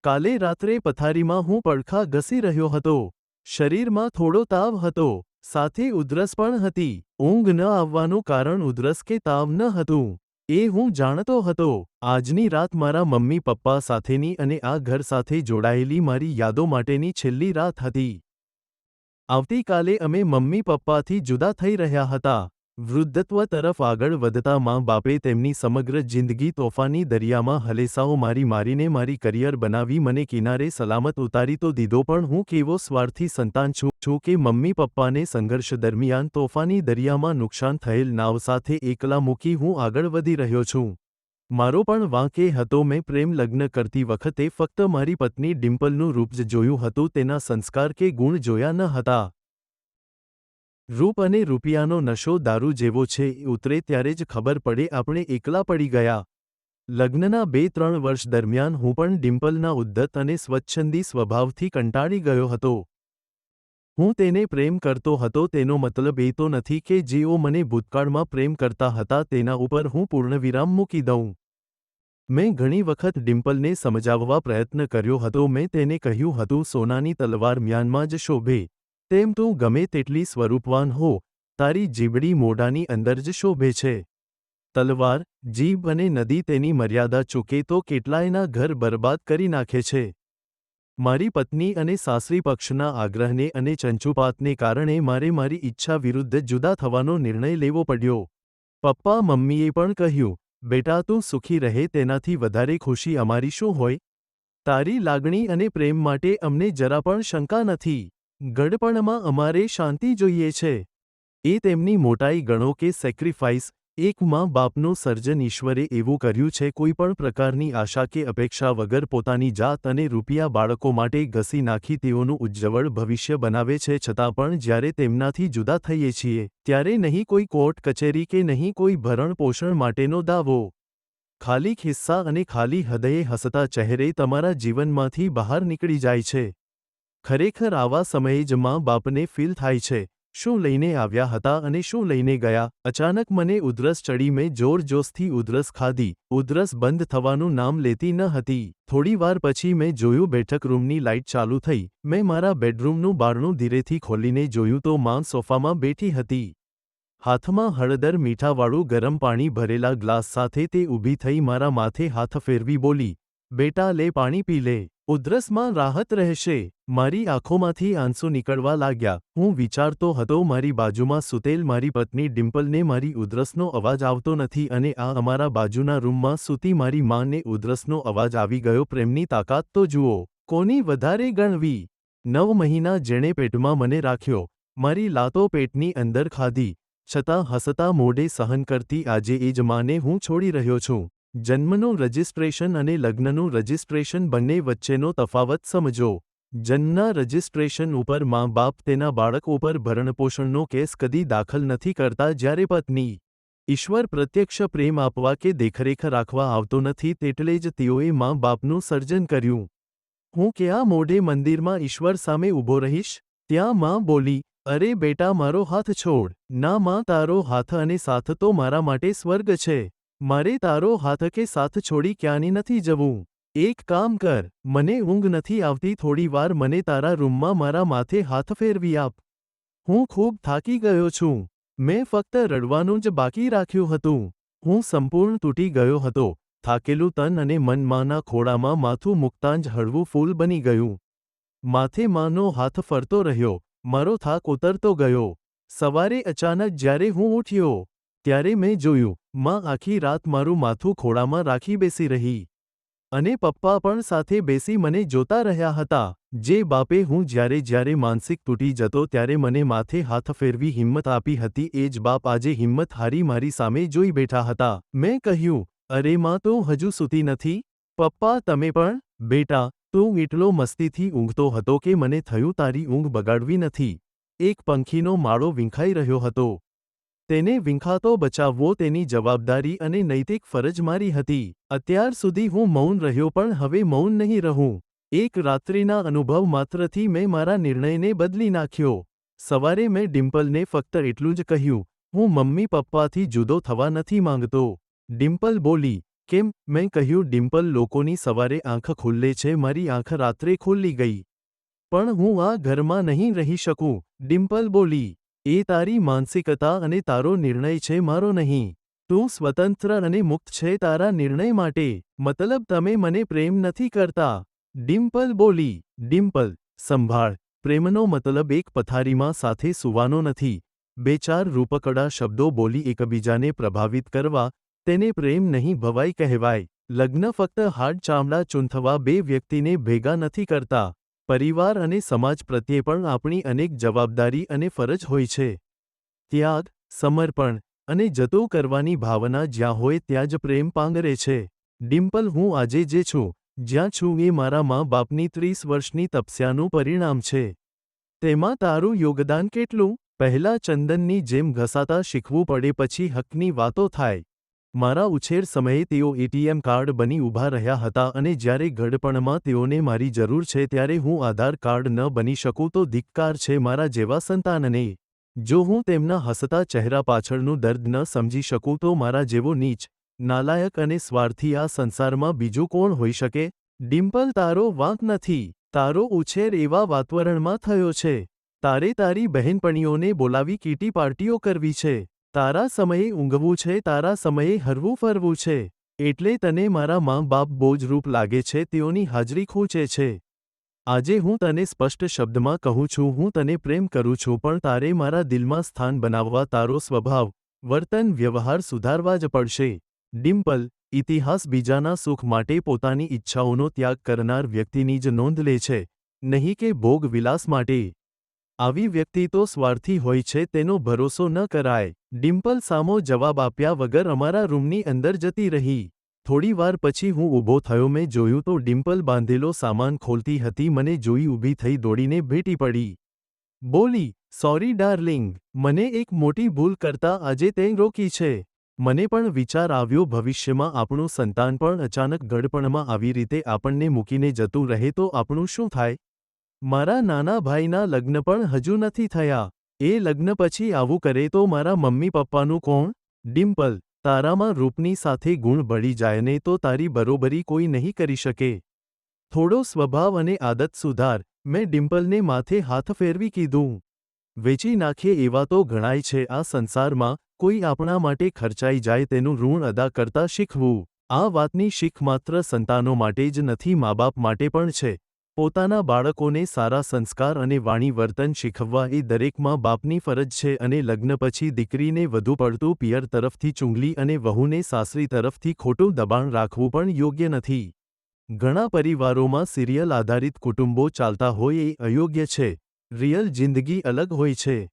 કાલે રાત્રે પથારીમાં હું પડખા ઘસી રહ્યો હતો. શરીરમાં થોડો તાવ હતો, સાથે ઉધરસ પણ હતી. ઊંઘ ન આવવાનું કારણ ઉધરસ કે તાવ ન હતું, એ હું જાણતો હતો. આજની રાત મારા મમ્મી પપ્પા સાથેની અને આ ઘર સાથે જોડાયેલી મારી યાદો માટેની છેલ્લી રાત હતી. આવતીકાલે અમે મમ્મી પપ્પાથી જુદા થઈ રહ્યા હતા. વૃદ્ધત્વ તરફ આગળ વધતા મા બાપે તેમની સમગ્ર જિંદગી તોફાની દરિયામાં હલેસાઓ મારીને મારી કરિયર બનાવી મને કિનારે સલામત ઉતારી તો દીધો, પણ હું કેવો સ્વાર્થી સંતાન છું કે મમ્મી પપ્પાને સંઘર્ષ દરમિયાન તોફાની દરિયામાં નુકસાન થયેલ નાવ સાથે એકલા મૂકી હું આગળ વધી રહ્યો છું. મારો પણ વાંક એ હતો, મેં પ્રેમ લગ્ન કરતી વખતે ફક્ત મારી પત્ની ડિમ્પલનું રૂપ જ જોયું હતું, તેના સંસ્કાર કે ગુણ જોયા ન હતા. રૂપ અને રૂપિયાનો નશો દારૂ જેવો છે, એ ઉતરે ત્યારે જ ખબર પડે આપણે એકલા પડી ગયા. લગ્નના 2-3 વર્ષ દરમિયાન હું પણ ડિમ્પલના ઉદ્ધત અને સ્વચ્છંદી સ્વભાવથી કંટાળી ગયો હતો. હું તેને પ્રેમ કરતો હતો, તેનો મતલબ એ તો નથી કે જેઓ મને ભૂતકાળમાં પ્રેમ કરતા હતા તેના ઉપર હું પૂર્ણવિરામ મૂકી દઉં. મેં ઘણી વખત ડિમ્પલને સમજાવવા પ્રયત્ન કર્યો હતો. મેં તેને કહ્યું હતું, સોનાની તલવાર મ્યાનમાં જ શોભે, તેમ તું ગમે તેટલી સ્વરૂપવાન હો, તારી જીભડી મોઢાની અંદર જ શોભે છે. તલવાર, જીભ અને નદી તેની મર્યાદા ચૂકે તો કેટલાયના ઘર બરબાદ કરી નાખે છે. મારી પત્ની અને સાસરી પક્ષના આગ્રહને અને ચંચુપાતને કારણે મારે મારી ઈચ્છા વિરુદ્ધ જુદા થવાનો નિર્ણય લેવો પડ્યો. પપ્પા મમ્મીએ પણ કહ્યું, બેટા તું સુખી રહે, તેનાથી વધારે ખુશી અમારી શું હોય? તારી લાગણી અને પ્રેમ માટે અમને જરા પણ શંકા નથી. ગડપણમાં અમારે શાંતિ જોઈએ છે. એ તેમની મોટાઈ ગણો કે સેક્રિફાઈસ. એક મા બાપનું સર્જન ઈશ્વરે એવું કર્યું છે, કોઈ પણ પ્રકારની આશા કે અપેક્ષા વગર પોતાની જાત અને રૂપિયા બાળકો માટે ઘસી નાખી તેઓનું ઉજ્જવળ ભવિષ્ય બનાવે છે. છતાં પણ જ્યારે તેમનાથી જુદા થઈએ છીએ, ત્યારે નહીં કોઈ કોર્ટ કચેરી કે નહીં કોઈ ભરણ પોષણ માટેનો દાવો. ખાલી ખિસ્સા અને ખાલી હૃદયે હસતા ચહેરે તમારા જીવનમાંથી બહાર નીકળી જાય છે. ખરેખર આવા સમયે જ મા બાપને ફીલ થાય છે, શું લઈને આવ્યા હતા અને શું લઈને ગયા. અચાનક મને ઉધરસ ચડી. મેં જોરજોશથી ઉધરસ ખાધી. ઉધરસ બંધ થવાનું નામ લેતી ન હતી. થોડીવાર પછી મેં જોયું, બેઠક રૂમની લાઇટ ચાલુ થઈ. મેં મારા બેડરૂમનું બારણું ધીરેથી ખોલીને જોયું તો મા સોફામાં બેઠી હતી. હાથમાં હળદર મીઠાવાળું ગરમ પાણી ભરેલા ગ્લાસ સાથે તે ઊભી થઈ મારા માથે હાથ ફેરવી બોલી, બેટા લે પાણી પી લે, ઉધરસમાં રાહત રહેશે. મારી આંખોમાંથી આંસુ નીકળવા લાગ્યા. હું વિચારતો હતો, મારી બાજુમાં સૂતેલ મારી પત્ની ડિમ્પલને મારી ઉધરસનો અવાજ આવતો નથી અને આ અમારા બાજુના રૂમમાં સૂતી મારી માને ઉધરસનો અવાજ આવી ગયો. પ્રેમની તાકાત તો જુઓ, કોની વધારે ગણવી. 9 મહિના જેણે પેટમાં મને રાખ્યો, મારી લાતો પેટની અંદર ખાધી, છતાં હસતા મોઢે સહન કરતી આજે એ જ માને હું છોડી રહ્યો છું. જન્મનું રજિસ્ટ્રેશન અને લગ્નનું રજિસ્ટ્રેશન બંને વચ્ચેનો તફાવત સમજો. જન્મના રજિસ્ટ્રેશન ઉપર મા બાપ તેના બાળક ઉપર ભરણપોષણનો કેસ કદી દાખલ નથી કરતા, જ્યારે પત્ની ઈશ્વર પ્રત્યક્ષ પ્રેમ આપવા કે દેખરેખ રાખવા આવતો નથી, તેટલે જ તેઓએ મા બાપનું સર્જન કર્યું. હું ક્યાં મોઢે મંદિરમાં ઈશ્વર સામે ઊભો રહીશ? ત્યાં મા બોલી, અરે બેટા મારો હાથ છોડ. ના મા, તારો હાથ અને સાથ તો મારા માટે સ્વર્ગ છે. મારે તારો હાથ કે સાથ છોડી ક્યાંય નથી જવું. એક કામ કર, મને ઊંઘ નથી આવતી, થોડી વાર મને તારા રૂમમાં મારા માથે હાથ ફેરવી આપ. હું ખૂબ થાકી ગયો છું. મેં ફક્ત રડવાનું જ બાકી રાખ્યું હતું. હું સંપૂર્ણ તૂટી ગયો હતો. થાકેલું તન અને મન માના ખોળામાં માથું મૂકતાં જ હળવું ફૂલ બની ગયું. માથે માનો હાથ ફરતો રહ્યો. મારો થાક ઉતરતો ગયો. સવારે અચાનક જ્યારે હું ઉઠ્યો, ત્યારે મેં જોયું, માં આખી રાત મારું માથું ખોળામાં રાખી બેસી રહી. અને પપ્પા પણ સાથે બેસી મને જોતા રહ્યા હતા. જે બાપે હું જ્યારે માનસિક તૂટી જતો ત્યારે મને માથે હાથ ફેરવી હિંમત આપી હતી, એ જ બાપ આજે હિંમત હારી મારી સામે જોઈ બેઠા હતા. મેં કહ્યું, અરે માં, તું હજુ સૂતી નથી? પપ્પા તમે પણ? બેટા, તું એટલો મસ્તીથી ઊંઘતો હતો કે મને થયું તારી ઊંઘ બગાડવી નથી. એક પંખીનો માળો વીંખાઈ રહ્યો હતો. તેને વીંખાતો બચાવવો તેની જવાબદારી અને નૈતિક ફરજ મારી હતી. અત્યાર સુધી હું મૌન રહ્યો, પણ હવે મૌન નહીં રહું. એક રાત્રિના અનુભવ માત્રથી મેં મારા નિર્ણયને બદલી નાખ્યો. સવારે મેં ડિમ્પલને ફક્ત એટલું જ કહ્યું, હું મમ્મી પપ્પાથી જુદો થવા નથી માંગતો. ડિમ્પલ બોલી, કેમ? મેં કહ્યું. ડિમ્પલ, લોકોની સવારે આંખ ખુલ્લે છે, મારી આંખ રાત્રે ખુલ્લી ગઈ. પણ હું આ ઘરમાં નહીં રહી શકું, ડિમ્પલ બોલી. એ તારી માનસિકતા અને તારો નિર્ણય છે, મારો નહીં. તું સ્વતંત્ર અને મુક્ત છે તારા નિર્ણય માટે. મતલબ તમે મને પ્રેમ નથી કરતા, ડિમ્પલ બોલી. ડિમ્પલ, સંભાળ. પ્રેમનો મતલબ એક પથારીમાં સાથે સૂવાનો નથી. બે ચાર રૂપકડા શબ્દો બોલી એકબીજાને પ્રભાવિત કરવા, તેને પ્રેમ નહીં ભવાઈ કહેવાય. લગ્ન ફક્ત હાડ ચામડા ચૂંથવા બે વ્યક્તિને ભેગા નથી કરતા. પરિવાર અને સમાજ પ્રત્યે પણ આપણી અનેક જવાબદારી અને ફરજ હોય છે. ત્યાગ, સમર્પણ અને જતો કરવાની ભાવના જ્યાં હોય ત્યાં જ પ્રેમ પાંગરે છે. ડિમ્પલ, હું આજે જે છું, જ્યાં છું એ મારા મા-બાપની 30 વર્ષની તપસ્યાનું પરિણામ છે. તેમાં તારું યોગદાન કેટલું? પહેલા ચંદનની જેમ ઘસાતા શીખવું પડે, પછી હકની વાતો થાય. મારા ઉછેર સમયે તેઓ એટીએમ કાર્ડ બની ઊભા રહ્યા હતા અને જ્યારે ઘડપણમાં તેઓને મારી જરૂર છે ત્યારે હું આધાર કાર્ડ ન બની શકું તો ધિક્કાર છે મારા જેવા સંતાનને. જો હું તેમના હસતા ચહેરા પાછળનું દર્દ ન સમજી શકું તો મારા જેવો નીચ, નાલાયક અને સ્વાર્થી આ સંસારમાં બીજું કોણ હોઈ શકે? ડિમ્પલ, તારો વાંક નથી. તારો ઉછેર એવા વાતાવરણમાં થયો છે. તારે તારી બહેનપણીઓને બોલાવી કીટી પાર્ટીઓ કરવી છે. તારા સમયે ઊંઘવું છે, તારા સમયે હરવું ફરવું છે. એટલે તને મારા મા-બાપ બોજરૂપ લાગે છે, તેઓની હાજરી ખૂંચે છે. આજે હું તને સ્પષ્ટ શબ્દમાં કહું છું, હું તને પ્રેમ કરું છું, પણ તારે મારા દિલમાં સ્થાન બનાવવા તારો સ્વભાવ, વર્તન, વ્યવહાર સુધારવા જ પડશે. ડિમ્પલ, ઇતિહાસ બીજાના સુખ માટે પોતાની ઈચ્છાઓનો ત્યાગ કરનાર વ્યક્તિની જ નોંધ લે છે, નહીં કે ભોગ વિલાસ માટે. આવી વ્યક્તિ તો સ્વાર્થી હોય છે, તેનો ભરોસો ન કરાય. ડિમ્પલ સામો જવાબ આપ્યા વગર અમારા રૂમની અંદર જતી રહી. થોડી વાર પછી હું ઊભો થયો. મેં જોયું તો ડિમ્પલ બાંધેલો સામાન ખોલતી હતી. મને જોઈ ઊભી થઈ દોડીને ભેટી પડી. બોલી, સોરી ડાર્લિંગ, મને એક મોટી ભૂલ કરતા આજે તે રોકી છે. મને પણ વિચાર આવ્યો, ભવિષ્યમાં આપણું સંતાન પણ અચાનક ઘડપણમાં આવી રીતે આપણને મૂકીને જતું રહે તો આપણું શું થાય? મારા નાના ભાઈના લગ્ન પણ હજુ નથી થયા. એ લગ્ન પછી આવું કરે તો મારા મમ્મી પપ્પાનું કોણ? ડિમ્પલ, તારામાં રૂપની સાથે ગુણ ભળી જાય ને તો તારી બરોબરી કોઈ નહીં કરી શકે. થોડો સ્વભાવ અને આદત સુધાર. મેં ડિમ્પલને માથે હાથ ફેરવી કીધું. વેચી નાખે એવા તો ઘણાય છે આ સંસારમાં. કોઈ આપણા માટે ખર્ચાઈ જાય તેનું ઋણ અદા કરતા શીખવું. આ વાતની શીખ માત્ર સંતાનો માટે જ નથી, મા-બાપ માટે પણ છે. પોતાના બાળકોને સારા સંસ્કાર અને વાણી વર્તન શીખવવા એ દરેક મા-બાપની ફરજ છે. અને લગ્ન પછી દીકરીને વધુ પડતું પિયર તરફથી ચૂંગલી અને વહુને સાસરી તરફથી ખોટું દબાણ રાખવું પણ યોગ્ય નથી. ઘણા પરિવારોમાં સિરિયલ આધારિત કુટુંબો ચાલતા હોય એ અયોગ્ય છે. રિયલ જિંદગી અલગ હોય છે.